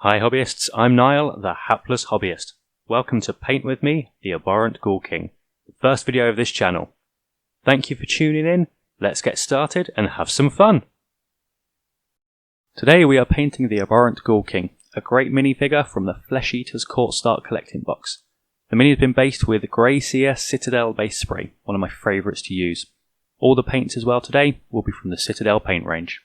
Hi hobbyists, I'm Niall, the hapless hobbyist. Welcome to Paint With Me, the Abhorrant Ghoul King, the first video of this channel. Thank you for tuning in, let's get started and have some fun! Today we are painting the Abhorrant Ghoul King, a great minifigure from the Flesh Eater's Court Start collecting box. The mini has been based with Grey Seer Citadel base spray, one of my favourites to use. All the paints as well today will be from the Citadel paint range.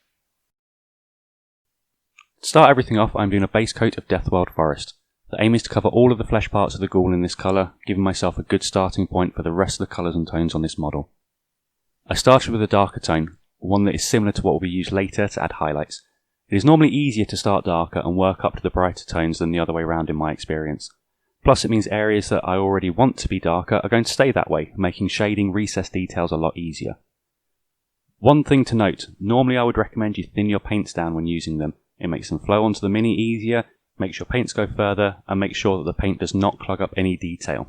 To start everything off, I'm doing a base coat of Deathwild Forest. The aim is to cover all of the flesh parts of the ghoul in this colour, giving myself a good starting point for the rest of the colours and tones on this model. I started with a darker tone, one that is similar to what will be used later to add highlights. It is normally easier to start darker and work up to the brighter tones than the other way around in my experience. Plus it means areas that I already want to be darker are going to stay that way, making shading recessed details a lot easier. One thing to note, normally I would recommend you thin your paints down when using them. It makes them flow onto the mini easier, makes your paints go further, and makes sure that the paint does not clog up any detail.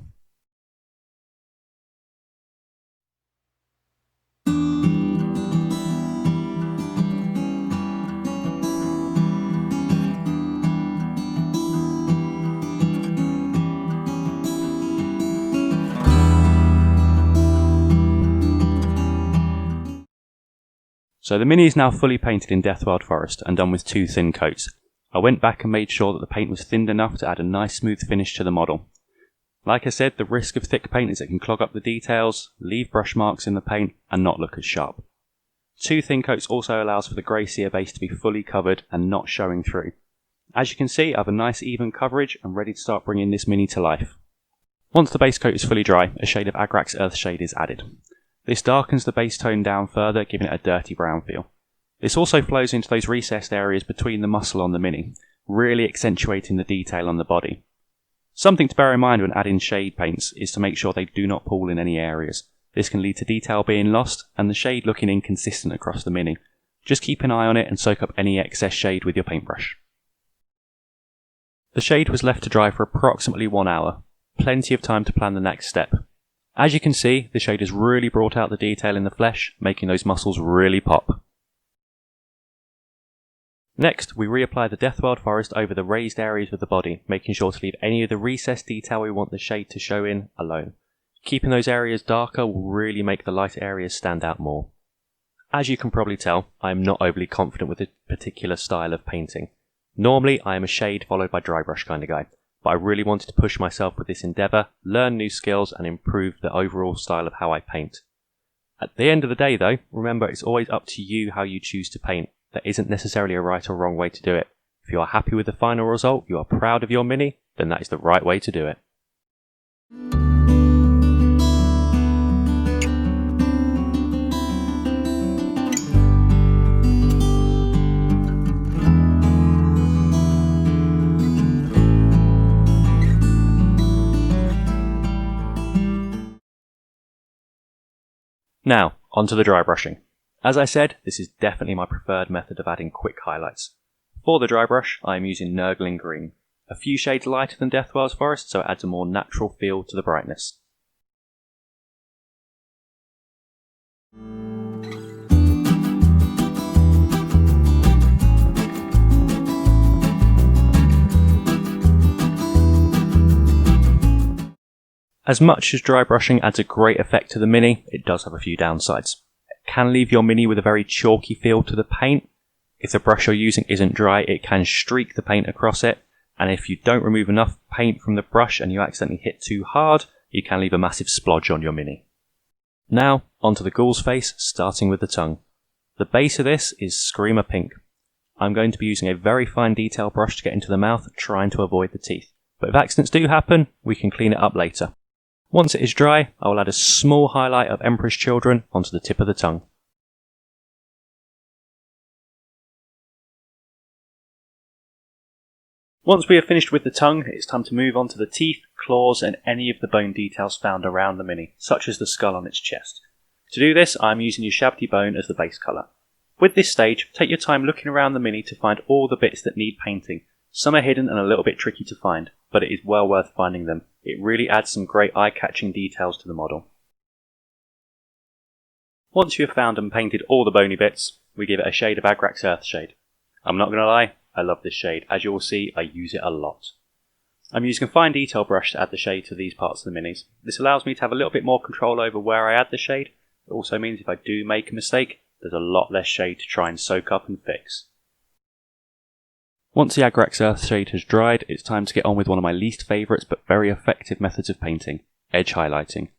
So the mini is now fully painted in Deathwild Forest and done with 2 thin coats. I went back and made sure that the paint was thinned enough to add a nice smooth finish to the model. Like I said, the risk of thick paint is it can clog up the details, leave brush marks in the paint and not look as sharp. 2 thin coats also allows for the Grey Seer base to be fully covered and not showing through. As you can see, I have a nice even coverage and ready to start bringing this mini to life. Once the base coat is fully dry, a shade of Agrax Earthshade is added. This darkens the base tone down further, giving it a dirty brown feel. This also flows into those recessed areas between the muscle on the mini, really accentuating the detail on the body. Something to bear in mind when adding shade paints is to make sure they do not pool in any areas. This can lead to detail being lost and the shade looking inconsistent across the mini. Just keep an eye on it and soak up any excess shade with your paintbrush. The shade was left to dry for approximately 1 hour, plenty of time to plan the next step. As you can see, the shade has really brought out the detail in the flesh, making those muscles really pop. Next, we reapply the Deathwild Forest over the raised areas of the body, making sure to leave any of the recessed detail we want the shade to show in alone. Keeping those areas darker will really make the lighter areas stand out more. As you can probably tell, I am not overly confident with this particular style of painting. Normally, I am a shade followed by dry brush kind of guy. But I really wanted to push myself with this endeavour, learn new skills and improve the overall style of how I paint. At the end of the day though, remember it's always up to you how you choose to paint. There isn't necessarily a right or wrong way to do it. If you are happy with the final result, you are proud of your mini, then that is the right way to do it. Now, onto the dry brushing. As I said, this is definitely my preferred method of adding quick highlights. For the dry brush, I am using Nurgling Green, a few shades lighter than Deathwild Forest, so it adds a more natural feel to the brightness. As much as dry brushing adds a great effect to the mini, it does have a few downsides. It can leave your mini with a very chalky feel to the paint. If the brush you're using isn't dry, it can streak the paint across it, and if you don't remove enough paint from the brush and you accidentally hit too hard, you can leave a massive splodge on your mini. Now, onto the ghoul's face, starting with the tongue. The base of this is Screamer Pink. I'm going to be using a very fine detail brush to get into the mouth, trying to avoid the teeth. But if accidents do happen, we can clean it up later. Once it is dry, I will add a small highlight of Emperor's Children onto the tip of the tongue. Once we are finished with the tongue, it's time to move on to the teeth, claws and any of the bone details found around the mini, such as the skull on its chest. To do this, I am using Ushabti Bone as the base colour. With this stage, take your time looking around the mini to find all the bits that need painting. Some are hidden and a little bit tricky to find, but it is well worth finding them. It really adds some great eye-catching details to the model. Once you have found and painted all the bony bits, we give it a shade of Agrax Earthshade. I'm not going to lie, I love this shade. As you'll see, I use it a lot. I'm using a fine detail brush to add the shade to these parts of the minis. This allows me to have a little bit more control over where I add the shade. It also means if I do make a mistake, there's a lot less shade to try and soak up and fix. Once the Agrax Earth shade has dried, it's time to get on with one of my least favourites but very effective methods of painting, edge highlighting.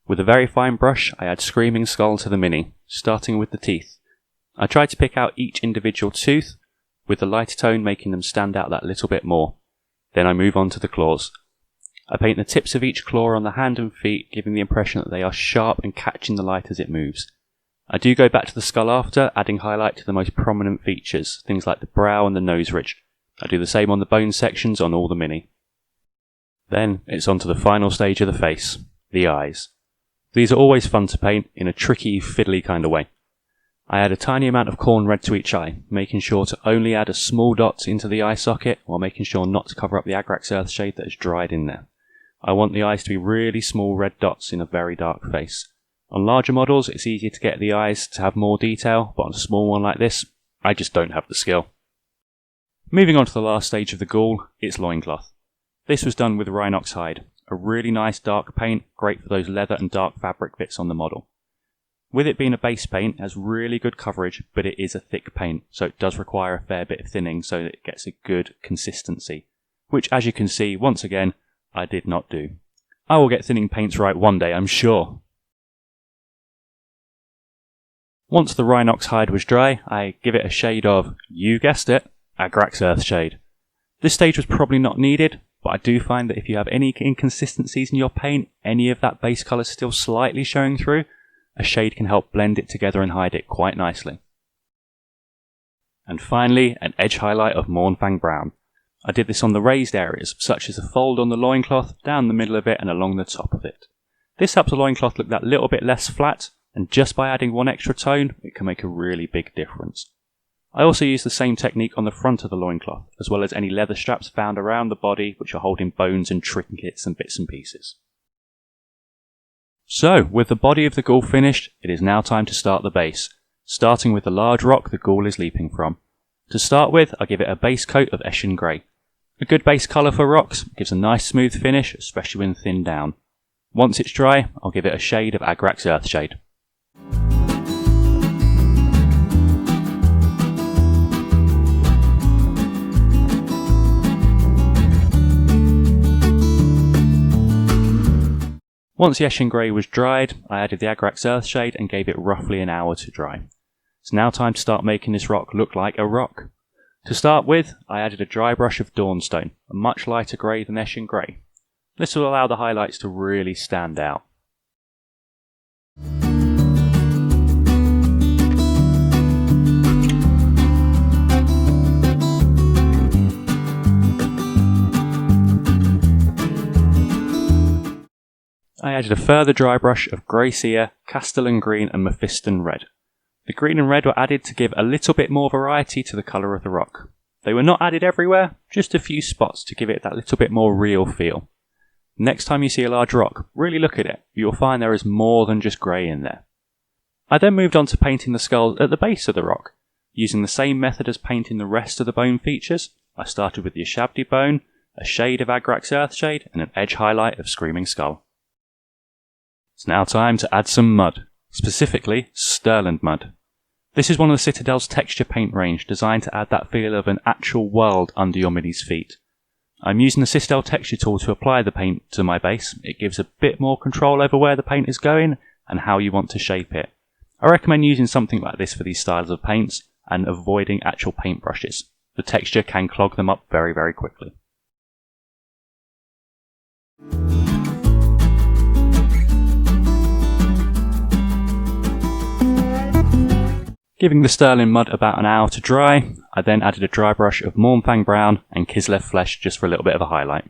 With a very fine brush, I add Screaming Skull to the mini, starting with the teeth. I try to pick out each individual tooth, with the lighter tone making them stand out that little bit more. Then I move on to the claws. I paint the tips of each claw on the hand and feet, giving the impression that they are sharp and catching the light as it moves. I do go back to the skull after, adding highlight to the most prominent features, things like the brow and the nose ridge. I do the same on the bone sections on all the mini. Then it's on to the final stage of the face, the eyes. These are always fun to paint in a tricky, fiddly kind of way. I add a tiny amount of corn red to each eye, making sure to only add a small dot into the eye socket while making sure not to cover up the Agrax Earth shade that has dried in there. I want the eyes to be really small red dots in a very dark face. On larger models, it's easier to get the eyes to have more detail, but on a small one like this, I just don't have the skill. Moving on to the last stage of the ghoul, it's Loincloth. This was done with Rhinox hide, a really nice dark paint, great for those leather and dark fabric bits on the model. With it being a base paint, it has really good coverage, but it is a thick paint, so it does require a fair bit of thinning so that it gets a good consistency, which as you can see, once again, I did not do. I will get thinning paints right one day, I'm sure. Once the Rhinox hide was dry, I give it a shade of, you guessed it, Agrax Earth shade. This stage was probably not needed, but I do find that if you have any inconsistencies in your paint, any of that base colour still slightly showing through, a shade can help blend it together and hide it quite nicely. And finally, an edge highlight of Mournfang Brown. I did this on the raised areas, such as the fold on the loincloth, down the middle of it and along the top of it. This helps the loincloth look that little bit less flat, and just by adding one extra tone, it can make a really big difference. I also use the same technique on the front of the loincloth, as well as any leather straps found around the body which are holding bones and trinkets and bits and pieces. So, with the body of the ghoul finished, it is now time to start the base, starting with the large rock the ghoul is leaping from. To start with, I give it a base coat of Eshin Grey. A good base colour for rocks, gives a nice smooth finish, especially when thinned down. Once it's dry, I'll give it a shade of Agrax Earth shade. Once the Eshin Grey was dried, I added the Agrax Earth shade and gave it roughly an hour to dry. It's now time to start making this rock look like a rock. To start with, I added a dry brush of Dawnstone, a much lighter grey than Eshin Grey. This will allow the highlights to really stand out. I added a further dry brush of Grey Seer, Castellan Green and Mephiston Red. The green and red were added to give a little bit more variety to the colour of the rock. They were not added everywhere, just a few spots to give it that little bit more real feel. Next time you see a large rock, really look at it. You'll find there is more than just grey in there. I then moved on to painting the skull at the base of the rock. Using the same method as painting the rest of the bone features, I started with the Ushabti bone, a shade of Agrax Earth shade and an edge highlight of Screaming Skull. It's now time to add some mud, specifically Stirland mud. This is one of the Citadel's texture paint range designed to add that feel of an actual world under your mini's feet. I'm using the Citadel texture tool to apply the paint to my base. It gives a bit more control over where the paint is going and how you want to shape it. I recommend using something like this for these styles of paints and avoiding actual paint brushes. The texture can clog them up very, very quickly. Giving the Sterling mud about an hour to dry, I then added a dry brush of Mournfang Brown and Kislev Flesh just for a little bit of a highlight.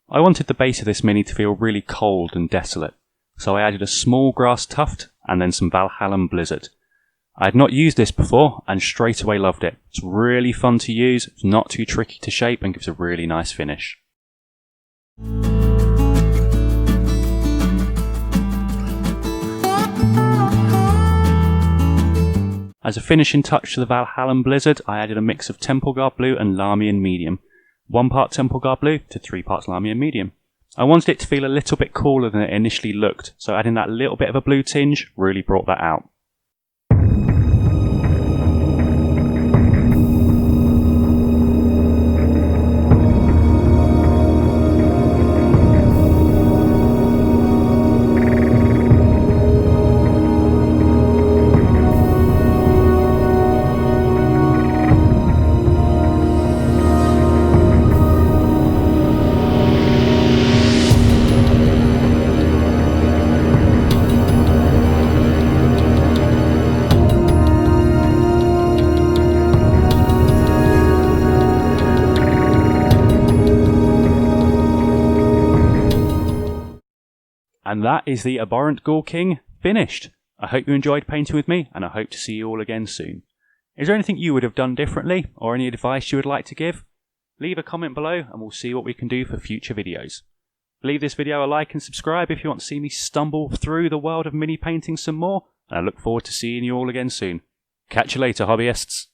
I wanted the base of this mini to feel really cold and desolate, so I added a small grass tuft and then some Valhallan Blizzard. I had not used this before and straight away loved it. It's really fun to use, it's not too tricky to shape and gives a really nice finish. As a finishing touch to the Valhallan Blizzard, I added a mix of Templeguard Blue and Lamian Medium. 1 part Templeguard Blue to 3 parts Lamian Medium. I wanted it to feel a little bit cooler than it initially looked, so adding that little bit of a blue tinge really brought that out. And that is the Abhorrant Ghoul King finished. I hope you enjoyed painting with me, and I hope to see you all again soon. Is there anything you would have done differently, or any advice you would like to give? Leave a comment below, and we'll see what we can do for future videos. Leave this video a like and subscribe if you want to see me stumble through the world of mini painting some more, and I look forward to seeing you all again soon. Catch you later, hobbyists.